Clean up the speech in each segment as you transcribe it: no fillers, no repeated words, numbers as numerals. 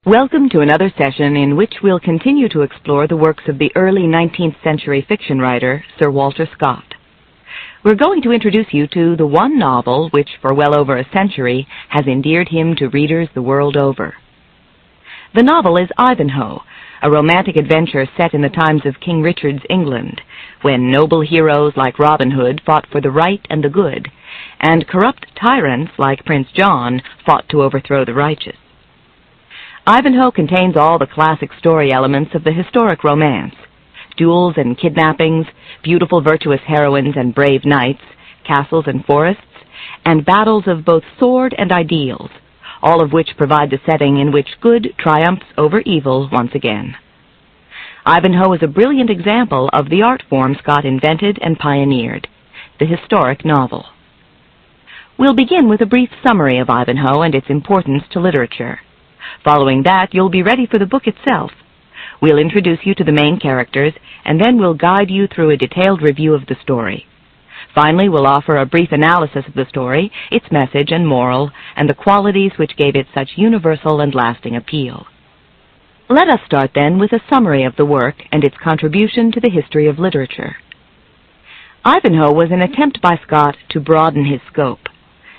Welcome to another session in which we'll continue to explore the works of the early 19th century fiction writer, Sir Walter Scott. We're going to introduce you to the one novel which, for well over a century, has endeared him to readers the world over. The novel is Ivanhoe, a romantic adventure set in the times of King Richard's England, when noble heroes like Robin Hood fought for the right and the good, and corrupt tyrants like Prince John fought to overthrow the righteous. Ivanhoe contains all the classic story elements of the historic romance: duels and kidnappings, beautiful virtuous heroines and brave knights, castles and forests, and battles of both sword and ideals, all of which provide the setting in which good triumphs over evil once again. Ivanhoe is a brilliant example of the art form Scott invented and pioneered, the historic novel. We'll begin with a brief summary of Ivanhoe and its importance to literature. Following that, you'll be ready for the book itself. We'll introduce you to the main characters, and then we'll guide you through a detailed review of the story. Finally, we'll offer a brief analysis of the story, its message and moral, and the qualities which gave it such universal and lasting appeal. Let us start then with a summary of the work and its contribution to the history of literature. Ivanhoe was an attempt by Scott to broaden his scope.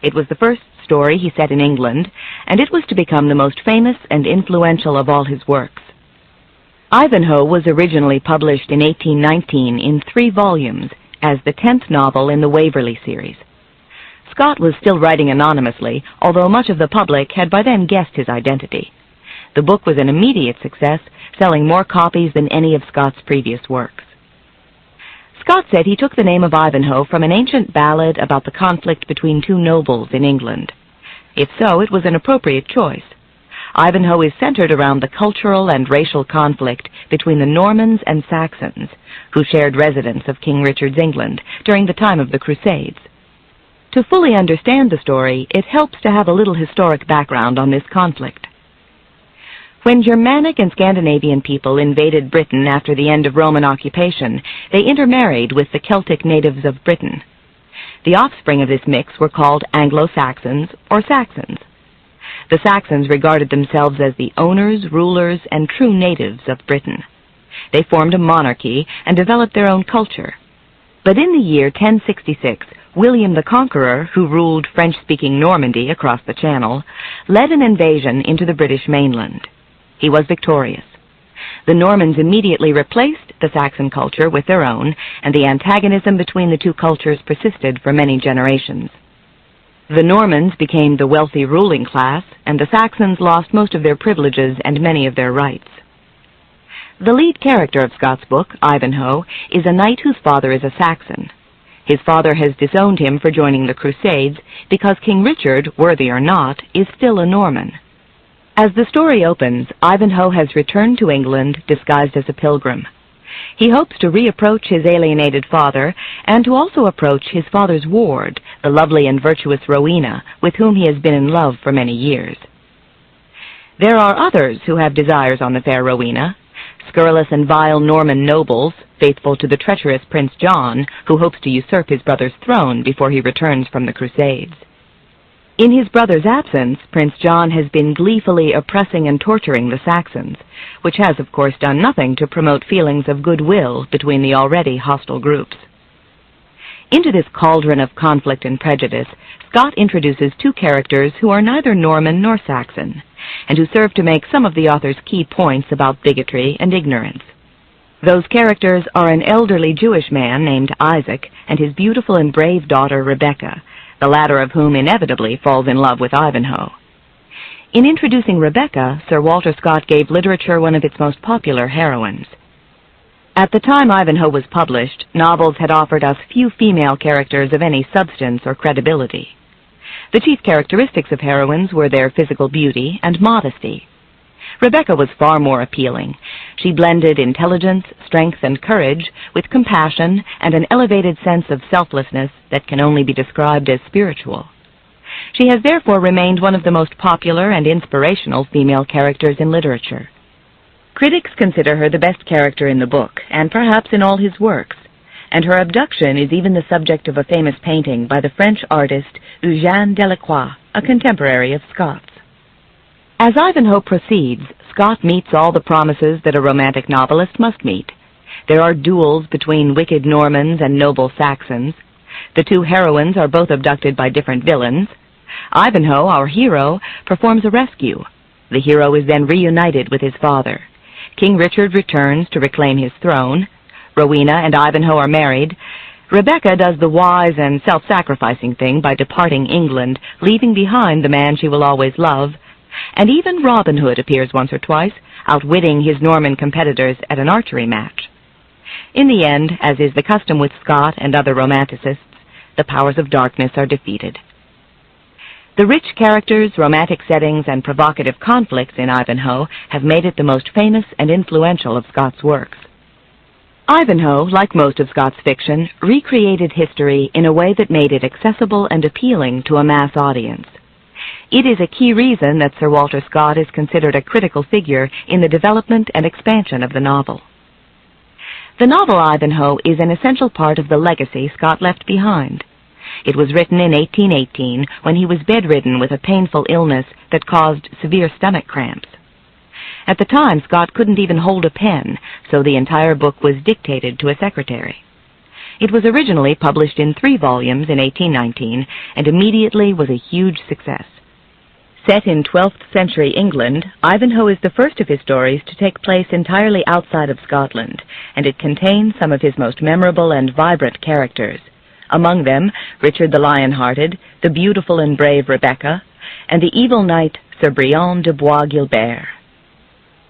It was the first story he set in England, and it was to become the most famous and influential of all his works. Ivanhoe was originally published in 1819 in 3 volumes as the 10th novel in the Waverley series. Scott was still writing anonymously, although much of the public had by then guessed his identity. The book was an immediate success, selling more copies than any of Scott's previous works. Scott said he took the name of Ivanhoe from an ancient ballad about the conflict between 2 nobles in England. If so, it was an appropriate choice. Ivanhoe is centered around the cultural and racial conflict between the Normans and Saxons, who shared residence of King Richard's England during the time of the Crusades. To fully understand the story, it helps to have a little historic background on this conflict. When Germanic and Scandinavian people invaded Britain after the end of Roman occupation, they intermarried with the Celtic natives of Britain. The offspring of this mix were called Anglo-Saxons or Saxons. The Saxons regarded themselves as the owners, rulers, and true natives of Britain. They formed a monarchy and developed their own culture. But in the year 1066, William the Conqueror, who ruled French-speaking Normandy across the Channel, led an invasion into the British mainland. He was victorious. The Normans immediately replaced the Saxon culture with their own, and the antagonism between the 2 cultures persisted for many generations. The Normans became the wealthy ruling class, and the Saxons lost most of their privileges and many of their rights. The lead character of Scott's book, Ivanhoe, is a knight whose father is a Saxon. His father has disowned him for joining the Crusades because King Richard, worthy or not, is still a Norman. As the story opens, Ivanhoe has returned to England disguised as a pilgrim. He hopes to reapproach his alienated father and to also approach his father's ward, the lovely and virtuous Rowena, with whom he has been in love for many years. There are others who have desires on the fair Rowena: scurrilous and vile Norman nobles, faithful to the treacherous Prince John, who hopes to usurp his brother's throne before he returns from the Crusades. In his brother's absence, Prince John has been gleefully oppressing and torturing the Saxons, which has, of course, done nothing to promote feelings of goodwill between the already hostile groups. Into this cauldron of conflict and prejudice, Scott introduces 2 characters who are neither Norman nor Saxon, and who serve to make some of the author's key points about bigotry and ignorance. Those characters are an elderly Jewish man named Isaac and his beautiful and brave daughter Rebecca, the latter of whom inevitably falls in love with Ivanhoe. In introducing Rebecca, Sir Walter Scott gave literature one of its most popular heroines. At the time Ivanhoe was published, novels had offered us few female characters of any substance or credibility. The chief characteristics of heroines were their physical beauty and modesty. Rebecca was far more appealing. She blended intelligence, strength, and courage with compassion and an elevated sense of selflessness that can only be described as spiritual. She has therefore remained one of the most popular and inspirational female characters in literature. Critics consider her the best character in the book, and perhaps in all his works, and her abduction is even the subject of a famous painting by the French artist Eugène Delacroix, a contemporary of Scott's. As Ivanhoe proceeds, Scott meets all the promises that a romantic novelist must meet. There are duels between wicked Normans and noble Saxons. The two heroines are both abducted by different villains. Ivanhoe, our hero, performs a rescue. The hero is then reunited with his father. King Richard returns to reclaim his throne. Rowena and Ivanhoe are married. Rebecca does the wise and self-sacrificing thing by departing England, leaving behind the man she will always love. And even Robin Hood appears once or twice, outwitting his Norman competitors at an archery match. In the end, as is the custom with Scott and other romanticists, the powers of darkness are defeated. The rich characters, romantic settings, and provocative conflicts in Ivanhoe have made it the most famous and influential of Scott's works. Ivanhoe, like most of Scott's fiction, recreated history in a way that made it accessible and appealing to a mass audience. It is a key reason that Sir Walter Scott is considered a critical figure in the development and expansion of the novel. The novel Ivanhoe is an essential part of the legacy Scott left behind. It was written in 1818 when he was bedridden with a painful illness that caused severe stomach cramps. At the time, Scott couldn't even hold a pen, so the entire book was dictated to a secretary. It was originally published in 3 volumes in 1819 and immediately was a huge success. Set in 12th century England, Ivanhoe is the first of his stories to take place entirely outside of Scotland, and it contains some of his most memorable and vibrant characters. Among them, Richard the Lion-Hearted, the beautiful and brave Rebecca, and the evil knight Sir Brian de Bois-Guilbert.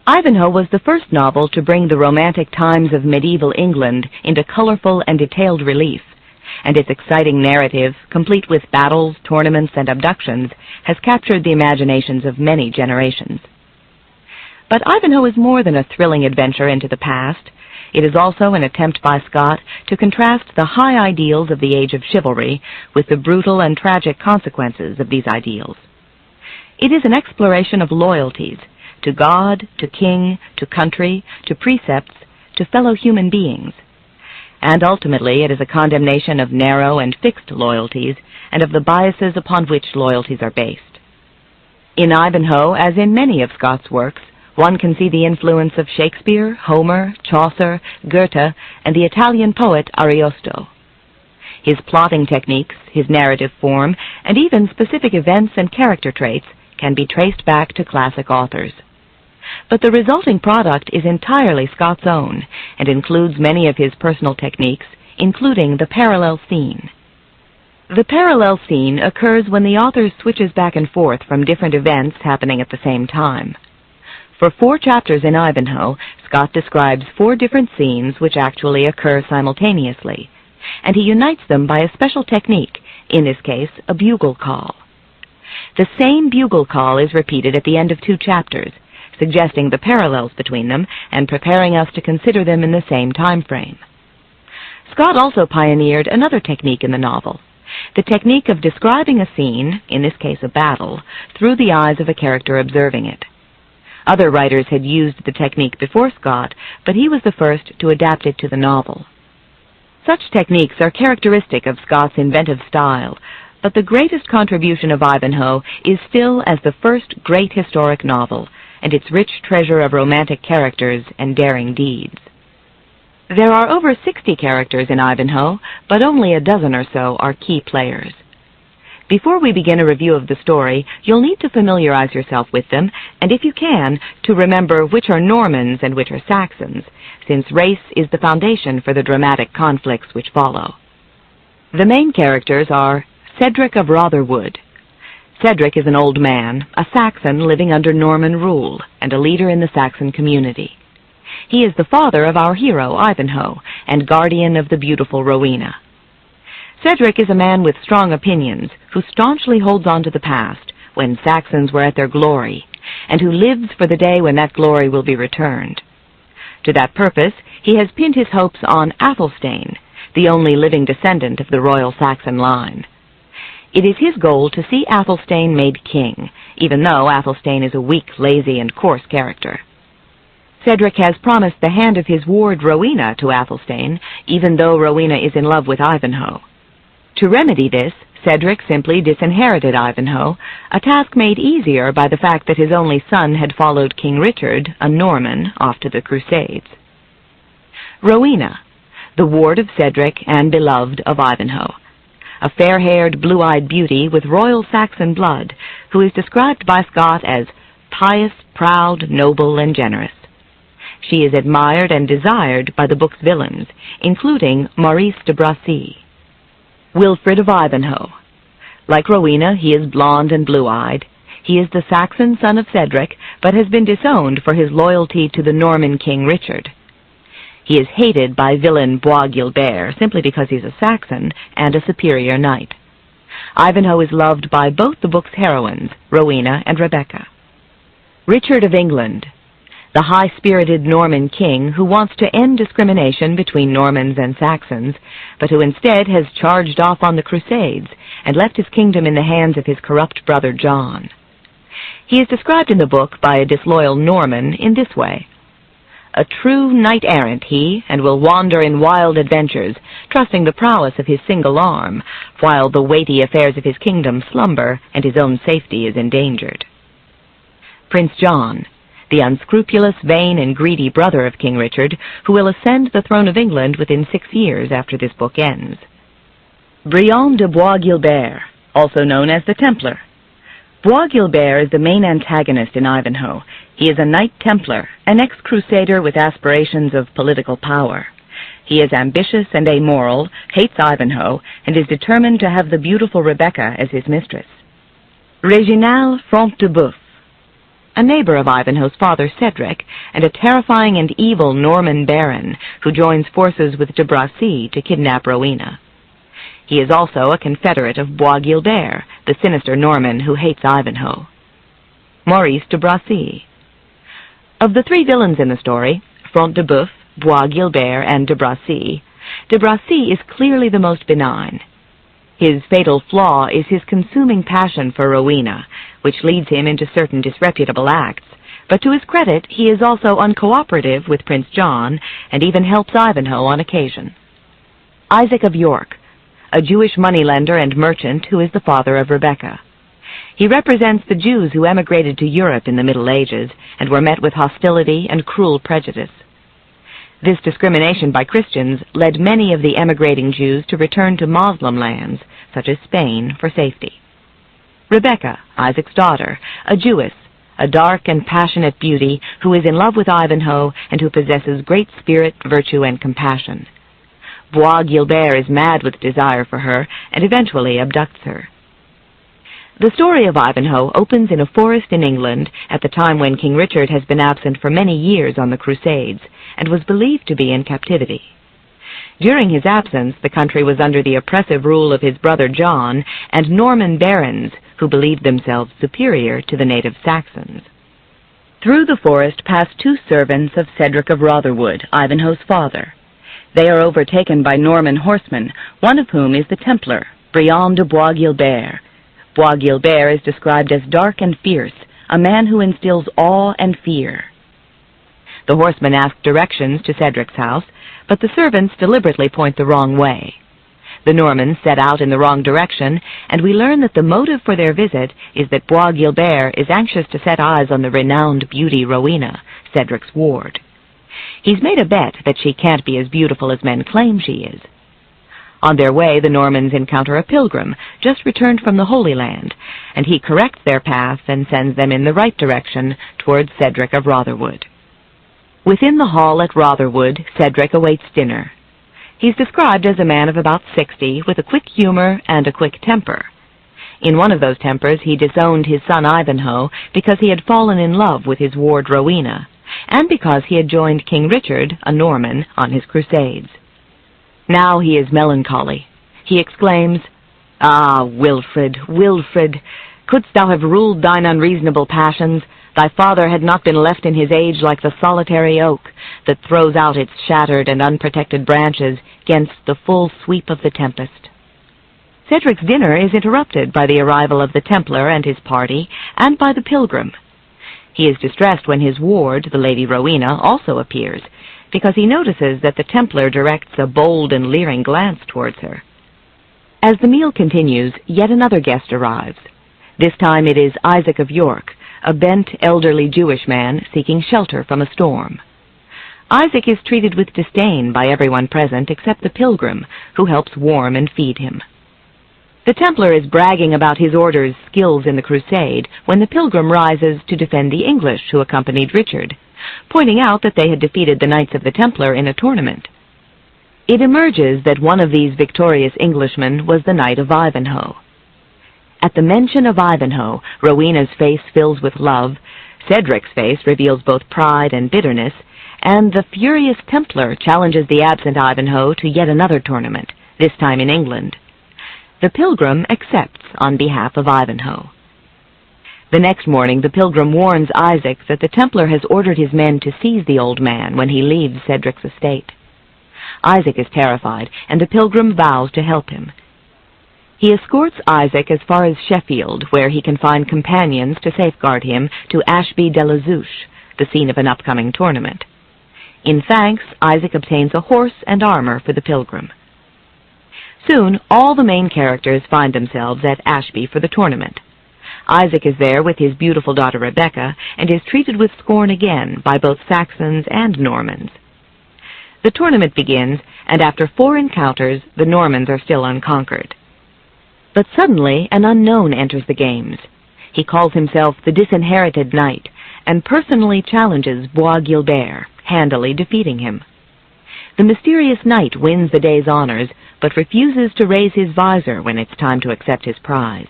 Ivanhoe was the first novel to bring the romantic times of medieval England into colorful and detailed relief, and its exciting narrative, complete with battles, tournaments, and abductions, has captured the imaginations of many generations. But Ivanhoe is more than a thrilling adventure into the past. It is also an attempt by Scott to contrast the high ideals of the age of chivalry with the brutal and tragic consequences of these ideals. It is an exploration of loyalties, to God, to king, to country, to precepts, to fellow human beings. And ultimately it is a condemnation of narrow and fixed loyalties and of the biases upon which loyalties are based. In Ivanhoe, as in many of Scott's works, one can see the influence of Shakespeare, Homer, Chaucer, Goethe, and the Italian poet Ariosto. His plotting techniques, his narrative form, and even specific events and character traits can be traced back to classic authors. But the resulting product is entirely Scott's own and includes many of his personal techniques, including the parallel scene. The parallel scene occurs when the author switches back and forth from different events happening at the same time. For 4 chapters in Ivanhoe, Scott describes 4 different scenes which actually occur simultaneously, and he unites them by a special technique, in this case, a bugle call. The same bugle call is repeated at the end of 2 chapters, suggesting the parallels between them and preparing us to consider them in the same time frame. Scott also pioneered another technique in the novel, the technique of describing a scene, in this case a battle, through the eyes of a character observing it. Other writers had used the technique before Scott, but he was the first to adapt it to the novel. Such techniques are characteristic of Scott's inventive style, but the greatest contribution of Ivanhoe is still as the first great historic novel, and its rich treasure of romantic characters and daring deeds. There are over 60 characters in Ivanhoe, but only a dozen or so are key players. Before we begin a review of the story, you'll need to familiarize yourself with them, and if you can, to remember which are Normans and which are Saxons, since race is the foundation for the dramatic conflicts which follow. The main characters are Cedric of Rotherwood. Cedric is an old man, a Saxon living under Norman rule, and a leader in the Saxon community. He is the father of our hero, Ivanhoe, and guardian of the beautiful Rowena. Cedric is a man with strong opinions, who staunchly holds on to the past, when Saxons were at their glory, and who lives for the day when that glory will be returned. To that purpose, he has pinned his hopes on Athelstane, the only living descendant of the royal Saxon line. It is his goal to see Athelstane made king, even though Athelstane is a weak, lazy, and coarse character. Cedric has promised the hand of his ward Rowena to Athelstane, even though Rowena is in love with Ivanhoe. To remedy this, Cedric simply disinherited Ivanhoe, a task made easier by the fact that his only son had followed King Richard, a Norman, off to the Crusades. Rowena, the ward of Cedric and beloved of Ivanhoe, a fair-haired, blue-eyed beauty with royal Saxon blood, who is described by Scott as pious, proud, noble, and generous. She is admired and desired by the book's villains, including Maurice de Bracy. Wilfrid of Ivanhoe. Like Rowena, he is blond and blue-eyed. He is the Saxon son of Cedric, but has been disowned for his loyalty to the Norman King Richard. He is hated by villain Bois Guilbert simply because he's a Saxon and a superior knight. Ivanhoe is loved by both the book's heroines, Rowena and Rebecca. Richard of England, the high-spirited Norman king who wants to end discrimination between Normans and Saxons, but who instead has charged off on the Crusades and left his kingdom in the hands of his corrupt brother John. He is described in the book by a disloyal Norman in this way: "A true knight-errant he, and will wander in wild adventures, trusting the prowess of his single arm, while the weighty affairs of his kingdom slumber, and his own safety is endangered." Prince John, the unscrupulous, vain, and greedy brother of King Richard, who will ascend the throne of England within 6 years after this book ends. Briand de Bois Guilbert, also known as the Templar. Bois Guilbert is the main antagonist in Ivanhoe. He is a Knight Templar, an ex-crusader with aspirations of political power. He is ambitious and amoral, hates Ivanhoe, and is determined to have the beautiful Rebecca as his mistress. Reginald Front de Boeuf, a neighbor of Ivanhoe's father Cedric, and a terrifying and evil Norman baron who joins forces with de Bracy to kidnap Rowena. He is also a confederate of Bois Guilbert, the sinister Norman who hates Ivanhoe. Maurice de Bracy. Of the 3 villains in the story, Front de Boeuf, Bois Guilbert, and de Bracy is clearly the most benign. His fatal flaw is his consuming passion for Rowena, which leads him into certain disreputable acts, but to his credit he is also uncooperative with Prince John, and even helps Ivanhoe on occasion. Isaac of York, a Jewish moneylender and merchant who is the father of Rebecca. He represents the Jews who emigrated to Europe in the Middle Ages and were met with hostility and cruel prejudice. This discrimination by Christians led many of the emigrating Jews to return to Moslem lands, such as Spain, for safety. Rebecca, Isaac's daughter, a Jewess, a dark and passionate beauty who is in love with Ivanhoe and who possesses great spirit, virtue, and compassion. Bois Guilbert is mad with desire for her and eventually abducts her. The story of Ivanhoe opens in a forest in England at the time when King Richard has been absent for many years on the Crusades and was believed to be in captivity. During his absence, the country was under the oppressive rule of his brother John and Norman barons who believed themselves superior to the native Saxons. Through the forest pass 2 servants of Cedric of Rotherwood, Ivanhoe's father. They are overtaken by Norman horsemen, one of whom is the Templar, Briand de Bois Guilbert. Bois Guilbert is described as dark and fierce, a man who instills awe and fear. The horsemen ask directions to Cedric's house, but the servants deliberately point the wrong way. The Normans set out in the wrong direction, and we learn that the motive for their visit is that Bois Guilbert is anxious to set eyes on the renowned beauty Rowena, Cedric's ward. He's made a bet that she can't be as beautiful as men claim she is. On their way, the Normans encounter a pilgrim, just returned from the Holy Land, and he corrects their path and sends them in the right direction towards Cedric of Rotherwood. Within the hall at Rotherwood, Cedric awaits dinner. He's described as a man of about 60, with a quick humor and a quick temper. In one of those tempers, he disowned his son Ivanhoe because he had fallen in love with his ward Rowena, and because he had joined King Richard, a Norman, on his crusades. Now he is melancholy. He exclaims, "Ah, Wilfrid, Wilfrid, couldst thou have ruled thine unreasonable passions, thy father had not been left in his age like the solitary oak that throws out its shattered and unprotected branches against the full sweep of the tempest." Cedric's dinner is interrupted by the arrival of the Templar and his party, and by the pilgrim. He is distressed when his ward, the Lady Rowena, also appears, because he notices that the Templar directs a bold and leering glance towards her. As the meal continues, yet another guest arrives. This time it is Isaac of York, a bent, elderly Jewish man seeking shelter from a storm. Isaac is treated with disdain by everyone present except the pilgrim, who helps warm and feed him. The Templar is bragging about his order's skills in the crusade when the pilgrim rises to defend the English who accompanied Richard, pointing out that they had defeated the Knights of the Templar in a tournament. It emerges that one of these victorious Englishmen was the Knight of Ivanhoe. At the mention of Ivanhoe, Rowena's face fills with love, Cedric's face reveals both pride and bitterness, and the furious Templar challenges the absent Ivanhoe to yet another tournament, this time in England. The pilgrim accepts on behalf of Ivanhoe. The next morning the pilgrim warns Isaac that the Templar has ordered his men to seize the old man when he leaves Cedric's estate. Isaac is terrified, and the pilgrim vows to help him. He escorts Isaac as far as Sheffield, where he can find companions to safeguard him, to Ashby de la Zouche, the scene of an upcoming tournament. In thanks, Isaac obtains a horse and armor for the pilgrim. Soon, all the main characters find themselves at Ashby for the tournament. Isaac is there with his beautiful daughter Rebecca, and is treated with scorn again by both Saxons and Normans. The tournament begins, and after 4 encounters, the Normans are still unconquered. But suddenly an unknown enters the games. He calls himself the Disinherited Knight, and personally challenges Bois Guilbert, handily defeating him. The mysterious knight wins the day's honors, but refuses to raise his visor when it's time to accept his prize.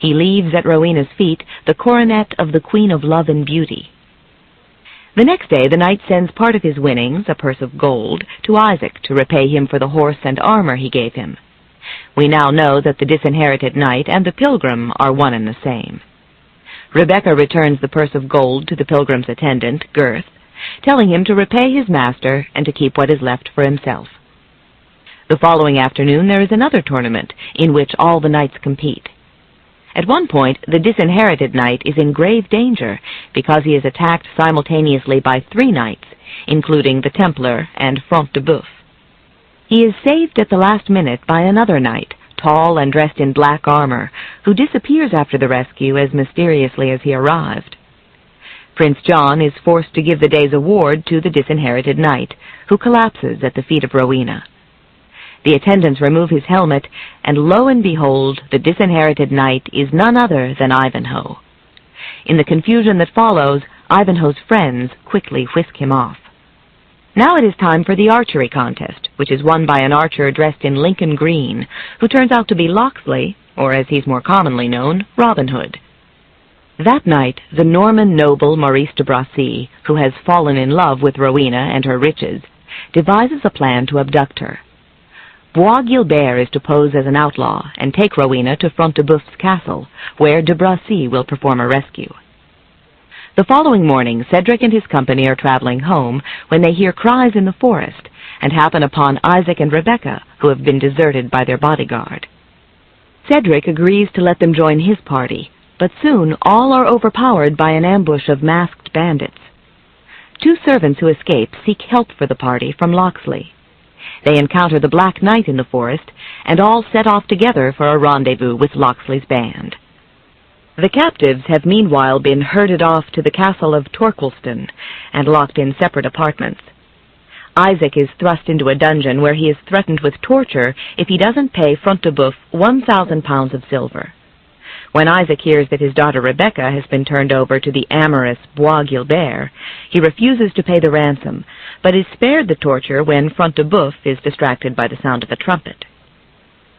He leaves at Rowena's feet the coronet of the Queen of Love and Beauty. The next day the knight sends part of his winnings, a purse of gold, to Isaac to repay him for the horse and armor he gave him. We now know that the Disinherited Knight and the pilgrim are one and the same. Rebecca returns the purse of gold to the pilgrim's attendant, Gurth, telling him to repay his master and to keep what is left for himself. The following afternoon there is another tournament, in which all the knights compete. At one point, the Disinherited Knight is in grave danger, because he is attacked simultaneously by 3 knights, including the Templar and Front de Boeuf. He is saved at the last minute by another knight, tall and dressed in black armor, who disappears after the rescue as mysteriously as he arrived. Prince John is forced to give the day's award to the Disinherited Knight, who collapses at the feet of Rowena. The attendants remove his helmet, and lo and behold, the Disinherited Knight is none other than Ivanhoe. In the confusion that follows, Ivanhoe's friends quickly whisk him off. Now it is time for the archery contest, which is won by an archer dressed in Lincoln green, who turns out to be Locksley, or as he's more commonly known, Robin Hood. That night, the Norman noble Maurice de Bracy, who has fallen in love with Rowena and her riches, devises a plan to abduct her. Bois Guilbert is to pose as an outlaw and take Rowena to Front de Boeuf's castle, where de Bracy will perform a rescue. The following morning, Cedric and his company are traveling home when they hear cries in the forest and happen upon Isaac and Rebecca, who have been deserted by their bodyguard. Cedric agrees to let them join his party, but soon all are overpowered by an ambush of masked bandits. 2 servants who escape seek help for the party from Locksley. They encounter the Black Knight in the forest, and all set off together for a rendezvous with Locksley's band. The captives have meanwhile been herded off to the castle of Torquilston and locked in separate apartments. Isaac is thrust into a dungeon where he is threatened with torture if he doesn't pay Front de Boeuf 1,000 pounds of silver. When Isaac hears that his daughter Rebecca has been turned over to the amorous Bois Guilbert, he refuses to pay the ransom, but is spared the torture when Front de Boeuf is distracted by the sound of a trumpet.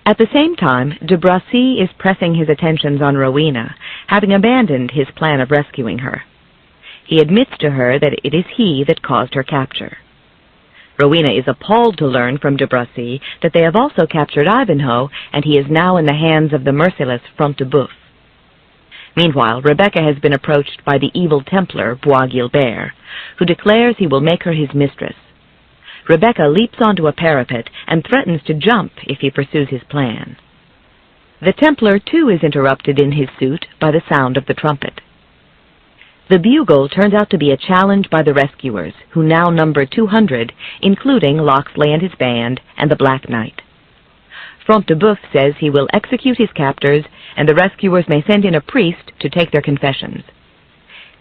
At the same time, de Bracy is pressing his attentions on Rowena, having abandoned his plan of rescuing her. He admits to her that it is he that caused her capture. Rowena is appalled to learn from de Bracy that they have also captured Ivanhoe, and he is now in the hands of the merciless Front de Boeuf. Meanwhile, Rebecca has been approached by the evil Templar, Bois Guilbert, who declares he will make her his mistress. Rebecca leaps onto a parapet and threatens to jump if he pursues his plan. The Templar, too, is interrupted in his suit by the sound of the trumpet. The bugle turns out to be a challenge by the rescuers, who now number 200, including Locksley and his band and the Black Knight. Front de Boeuf says he will execute his captors, and the rescuers may send in a priest to take their confessions.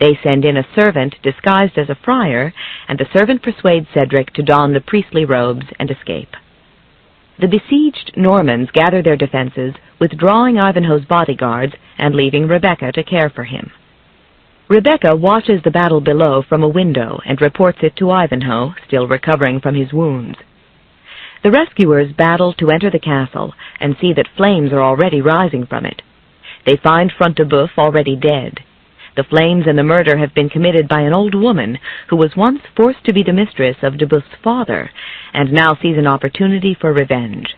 They send in a servant disguised as a friar, and the servant persuades Cedric to don the priestly robes and escape. The besieged Normans gather their defenses, withdrawing Ivanhoe's bodyguards and leaving Rebecca to care for him. Rebecca watches the battle below from a window and reports it to Ivanhoe, still recovering from his wounds. The rescuers battle to enter the castle and see that flames are already rising from it. They find Front de Boeuf already dead. The flames and the murder have been committed by an old woman who was once forced to be the mistress of de Boeff's father, and now sees an opportunity for revenge.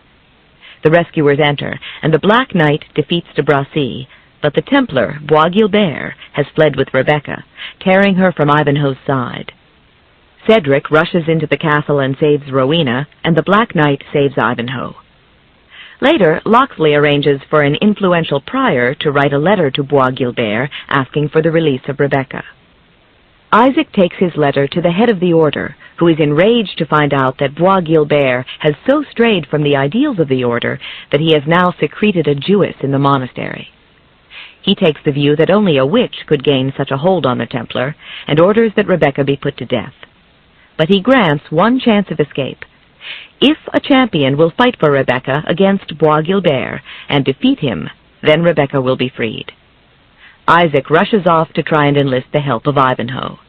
The rescuers enter, and the Black Knight defeats de Bracy, but the Templar, Bois Guilbert, has fled with Rebecca, tearing her from Ivanhoe's side. Cedric rushes into the castle and saves Rowena, and the Black Knight saves Ivanhoe. Later, Locksley arranges for an influential prior to write a letter to Bois Guilbert asking for the release of Rebecca. Isaac takes his letter to the head of the order, who is enraged to find out that Bois Guilbert has so strayed from the ideals of the order that he has now secreted a Jewess in the monastery. He takes the view that only a witch could gain such a hold on the Templar, and orders that Rebecca be put to death. But he grants one chance of escape. If a champion will fight for Rebecca against Bois Guilbert and defeat him, then Rebecca will be freed. Isaac rushes off to try and enlist the help of Ivanhoe.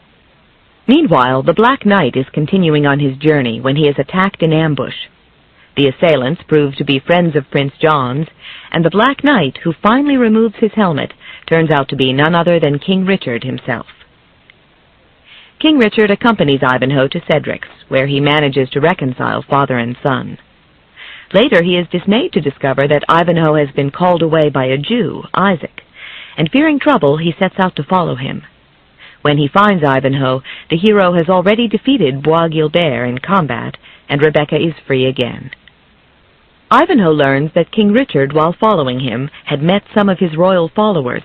Meanwhile, the Black Knight is continuing on his journey when he is attacked in ambush. The assailants prove to be friends of Prince John's, and the Black Knight, who finally removes his helmet, turns out to be none other than King Richard himself. King Richard accompanies Ivanhoe to Cedric's, where he manages to reconcile father and son. Later, he is dismayed to discover that Ivanhoe has been called away by a Jew, Isaac, and fearing trouble, he sets out to follow him. When he finds Ivanhoe, the hero has already defeated Bois Guilbert in combat, and Rebecca is free again. Ivanhoe learns that King Richard, while following him, had met some of his royal followers,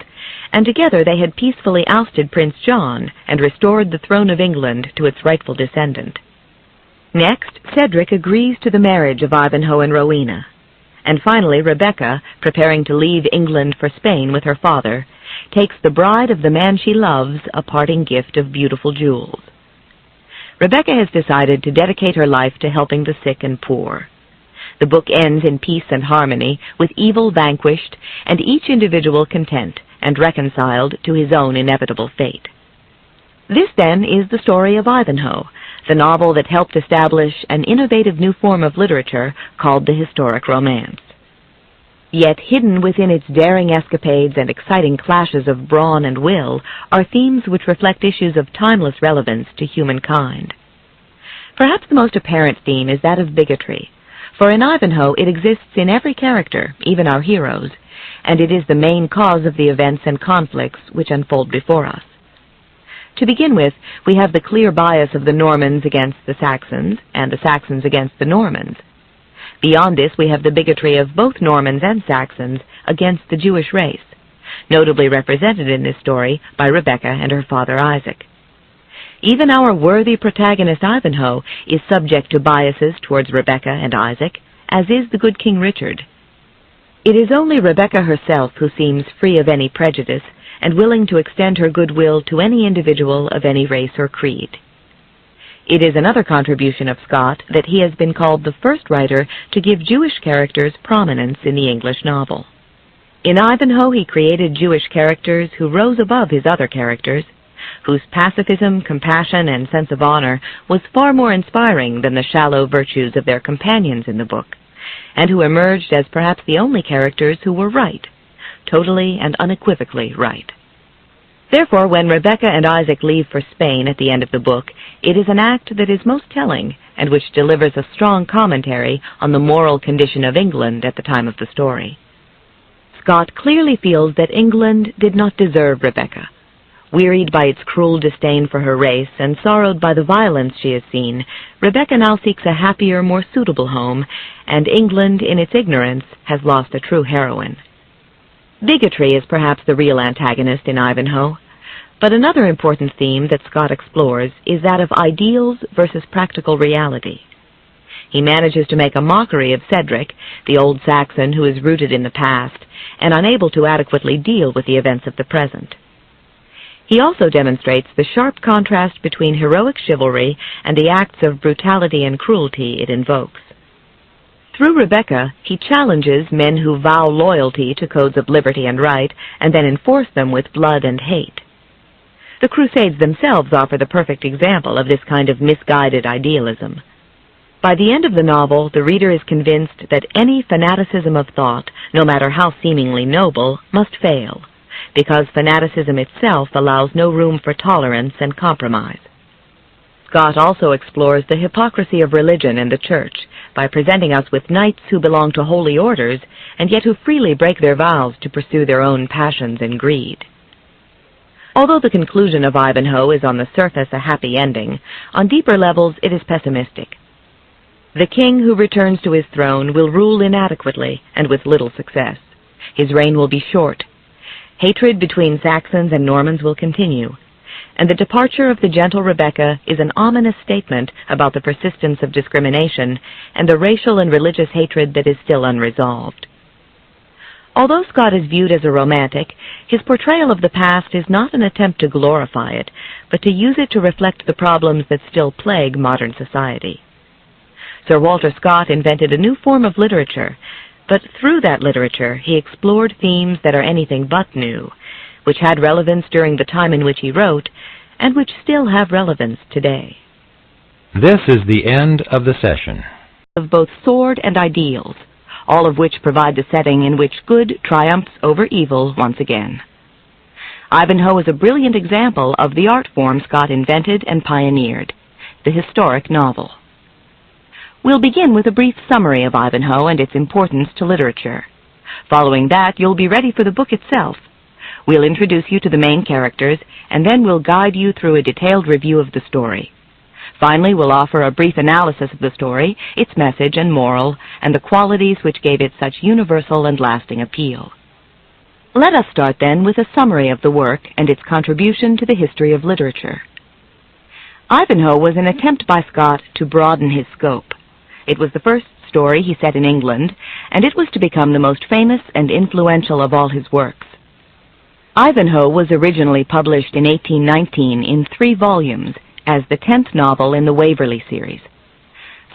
and together they had peacefully ousted Prince John and restored the throne of England to its rightful descendant. Next, Cedric agrees to the marriage of Ivanhoe and Rowena. And finally, Rebecca, preparing to leave England for Spain with her father, takes the bride of the man she loves a parting gift of beautiful jewels. Rebecca has decided to dedicate her life to helping the sick and poor. The book ends in peace and harmony, with evil vanquished, and each individual content and reconciled to his own inevitable fate. This, then, is the story of Ivanhoe, the novel that helped establish an innovative new form of literature called the historic romance. Yet hidden within its daring escapades and exciting clashes of brawn and will are themes which reflect issues of timeless relevance to humankind. Perhaps the most apparent theme is that of bigotry, for in Ivanhoe it exists in every character, even our heroes, and it is the main cause of the events and conflicts which unfold before us. To begin with, we have the clear bias of the Normans against the Saxons, and the Saxons against the Normans. Beyond this, we have the bigotry of both Normans and Saxons against the Jewish race, notably represented in this story by Rebecca and her father Isaac. Even our worthy protagonist Ivanhoe is subject to biases towards Rebecca and Isaac, as is the good King Richard. It is only Rebecca herself who seems free of any prejudice and willing to extend her goodwill to any individual of any race or creed. It is another contribution of Scott that he has been called the first writer to give Jewish characters prominence in the English novel. In Ivanhoe, he created Jewish characters who rose above his other characters, whose pacifism, compassion, and sense of honor was far more inspiring than the shallow virtues of their companions in the book, and who emerged as perhaps the only characters who were right, totally and unequivocally right. Therefore, when Rebecca and Isaac leave for Spain at the end of the book, it is an act that is most telling and which delivers a strong commentary on the moral condition of England at the time of the story. Scott clearly feels that England did not deserve Rebecca. Wearied by its cruel disdain for her race and sorrowed by the violence she has seen, Rebecca now seeks a happier, more suitable home, and England, in its ignorance, has lost a true heroine. Bigotry is perhaps the real antagonist in Ivanhoe, but another important theme that Scott explores is that of ideals versus practical reality. He manages to make a mockery of Cedric, the old Saxon who is rooted in the past and unable to adequately deal with the events of the present. He also demonstrates the sharp contrast between heroic chivalry and the acts of brutality and cruelty it invokes. Through Rebecca, he challenges men who vow loyalty to codes of liberty and right and then enforce them with blood and hate. The Crusades themselves offer the perfect example of this kind of misguided idealism. By the end of the novel, the reader is convinced that any fanaticism of thought, no matter how seemingly noble, must fail, because fanaticism itself allows no room for tolerance and compromise. Scott also explores the hypocrisy of religion and the Church by presenting us with knights who belong to holy orders and yet who freely break their vows to pursue their own passions and greed. Although the conclusion of Ivanhoe is on the surface a happy ending, on deeper levels it is pessimistic. The king who returns to his throne will rule inadequately and with little success. His reign will be short. Hatred between Saxons and Normans will continue, and the departure of the gentle Rebecca is an ominous statement about the persistence of discrimination and the racial and religious hatred that is still unresolved. Although Scott is viewed as a romantic, his portrayal of the past is not an attempt to glorify it, but to use it to reflect the problems that still plague modern society. Sir Walter Scott invented a new form of literature, but through that literature he explored themes that are anything but new, which had relevance during the time in which he wrote, and which still have relevance today. This is the end of the session. Of both sword and ideals, all of which provide the setting in which good triumphs over evil once again. Ivanhoe is a brilliant example of the art form Scott invented and pioneered, the historic novel. We'll begin with a brief summary of Ivanhoe and its importance to literature. Following that, you'll be ready for the book itself. We'll introduce you to the main characters, and then we'll guide you through a detailed review of the story. Finally, we'll offer a brief analysis of the story, its message and moral, and the qualities which gave it such universal and lasting appeal. Let us start then with a summary of the work and its contribution to the history of literature. Ivanhoe was an attempt by Scott to broaden his scope. It was the first story he set in England, and it was to become the most famous and influential of all his works. Ivanhoe was originally published in 1819 in 3 volumes as the 10th novel in the Waverley series.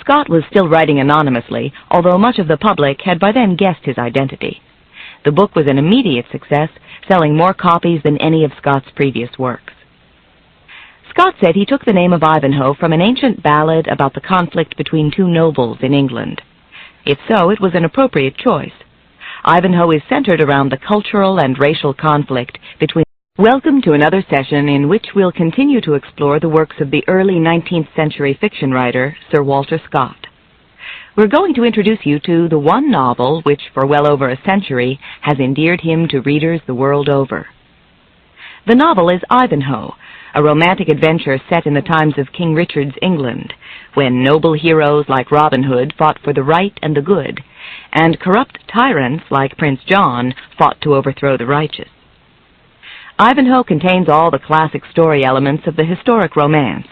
Scott was still writing anonymously, although much of the public had by then guessed his identity. The book was an immediate success, selling more copies than any of Scott's previous works. Scott said he took the name of Ivanhoe from an ancient ballad about the conflict between 2 nobles in England. If so, it was an appropriate choice. Ivanhoe is centered around the cultural and racial conflict between... Welcome to another session in which we'll continue to explore the works of the early 19th century fiction writer, Sir Walter Scott. We're going to introduce you to the one novel which, for well over a century, has endeared him to readers the world over. The novel is Ivanhoe, a romantic adventure set in the times of King Richard's England, when noble heroes like Robin Hood fought for the right and the good, and corrupt tyrants like Prince John fought to overthrow the righteous. Ivanhoe contains all the classic story elements of the historic romance: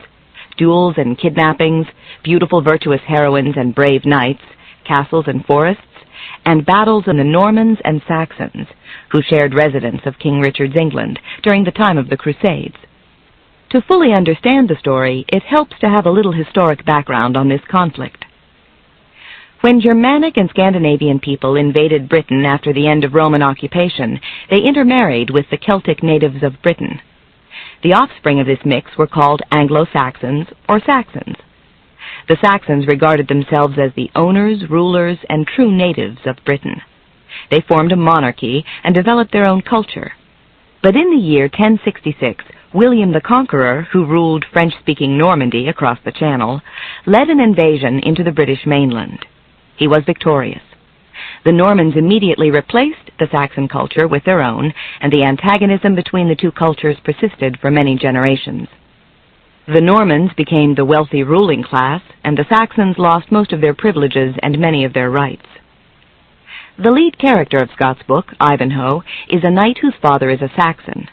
duels and kidnappings, beautiful virtuous heroines and brave knights, castles and forests, and battles in the Normans and Saxons, who shared residence of King Richard's England during the time of the Crusades. To fully understand the story, it helps to have a little historic background on this conflict. When Germanic and Scandinavian people invaded Britain after the end of Roman occupation, they intermarried with the Celtic natives of Britain. The offspring of this mix were called Anglo-Saxons or Saxons. The Saxons regarded themselves as the owners, rulers, and true natives of Britain. They formed a monarchy and developed their own culture. But in the year 1066, William the Conqueror, who ruled French-speaking Normandy across the Channel, led an invasion into the British mainland. He was victorious. The Normans immediately replaced the Saxon culture with their own, and the antagonism between the 2 cultures persisted for many generations. The Normans became the wealthy ruling class, and the Saxons lost most of their privileges and many of their rights. The lead character of Scott's book, Ivanhoe, is a knight whose father is a Saxon.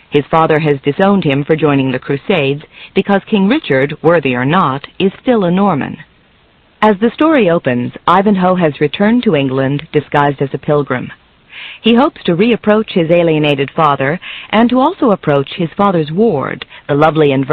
His father has disowned him for joining the Crusades because King Richard, worthy or not, is still a Norman. As the story opens, Ivanhoe has returned to England disguised as a pilgrim. He hopes to reapproach his alienated father and to also approach his father's ward, the lovely and